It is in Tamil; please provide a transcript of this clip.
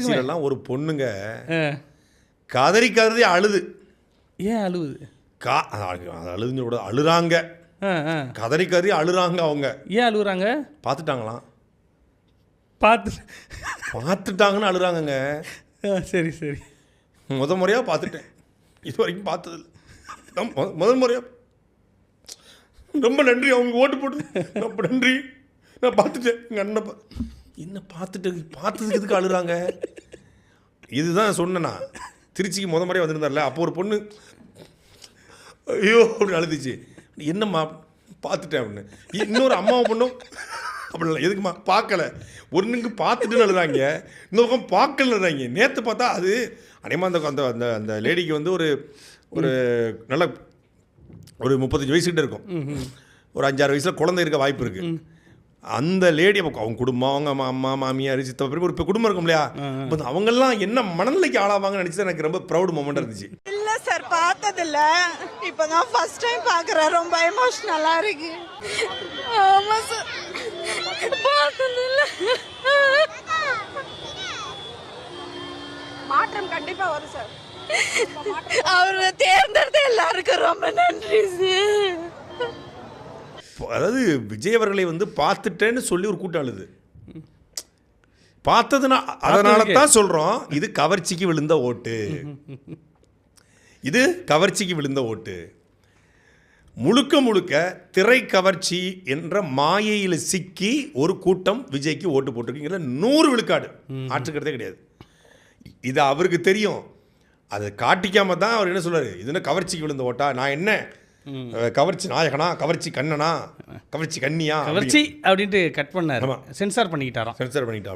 திருச்சியிலலாம் ஒரு பொண்ணுங்க கதறி கதறி அழுது. ஏன் அழுவுது? அழுதுன்னு கூட அழுறாங்க, கதறி கதறி அழுறாங்க. அவங்க ஏன் அழுகுறாங்க? பார்த்துட்டாங்களாம். பார்த்துட்டாங்கன்னு அழுறாங்கங்க. சரி சரி. முறையாக பார்த்துட்டேன், இது வரைக்கும் பார்த்ததில்ல. முதல் முறையாக. ரொம்ப நன்றி, அவங்க ஓட்டு போட்டு ரொம்ப நன்றி. நான் பார்த்துட்டேன், எங்கள் அண்ணன் என்ன பார்த்ததுக்கு எதுக்கு அழுறாங்க? இதுதான் சொன்னேன்னா, திருச்சிக்கு முறையாக வந்திருந்தார்ல, அப்போ ஒரு பொண்ணு ஐயோ அப்படின்னு அழுதுச்சு. என்னம்மா பார்த்துட்டேன் அப்படின்னு. இன்னொரு அம்மாவை பொண்ணும் அப்படிலாம் எதுக்குமா பார்க்கல, ஒன்றுக்கு பார்த்துட்டுன்னு அழுதாங்க, இன்னொரு பக்கம் பார்க்கலன்றாங்க. நேற்று பார்த்தா அது அனைமா அந்த அந்த அந்த லேடிக்கு வந்து ஒரு நல்ல ஒரு 35 வயசுக்கிட்ட இருக்கும், ஒரு 5-6 வயசில் குழந்தை இருக்க வாய்ப்பு இருக்குது. அந்த லேடி அவங்க குடும்பம், அவங்க அம்மா மாமியார் சித்த பேர் ஒரு குடும்பம் இருக்கும் இல்லையா, அவங்கெல்லாம் என்ன மனநிலைக்கு ஆளாவாங்கன்னு நினச்சி எனக்கு ரொம்ப ப்ரௌட் மொமெண்ட் இருந்துச்சு. இல்லை சார், பார்த்ததில்ல, இப்போ தான் ஃபர்ஸ்ட் டைம் பார்க்குறேன். ரொம்ப எமோஷ்னலாக இருக்கு. ஆமாம் சார், பார்த்ததில்ல. மாற்றம் கண்டிப்பாக வரும் சார். அவரை தேர்ந்தெடுத்த எல்லாருக்கும் ரொம்ப நன்றி சார். அதாவது விஜய் அவர்களை வந்து பார்த்துட்டேன்னு சொல்லி ஒரு கூட்டம் அழுது. பார்த்ததுன்னா அதனால தான் சொல்கிறோம், இது கவர்ச்சிக்கு விழுந்த ஓட்டு, இது கவர்ச்சிக்கு விழுந்த ஓட்டு. முழுக்க முழுக்க திரை கவர்ச்சி என்ற மாயையில் சிக்கி ஒரு கூட்டம் விஜய்க்கு ஓட்டு போட்டிருக்குங்கிற 100 விழுக்காடு ஆற்றுக்கிறதே கிடையாது. இது அவருக்கு தெரியும். அதை காட்டிக்காம தான் அவர் என்ன சொல்றாரு, இது என்ன கவர்ச்சிக்கு விழுந்த ஓட்டா, நான் என்ன கவர்ச்சி நாயகனா, கவர்ச்சி கண்ணனா, கவர்ச்சி கண்ணியா, கவர்ச்சி அப்படின்ட்டு கட் பண்ணாரு, சென்சார் பண்ணிக்கிட்டாராம். சென்சார் பண்ணிக்கிட்டா.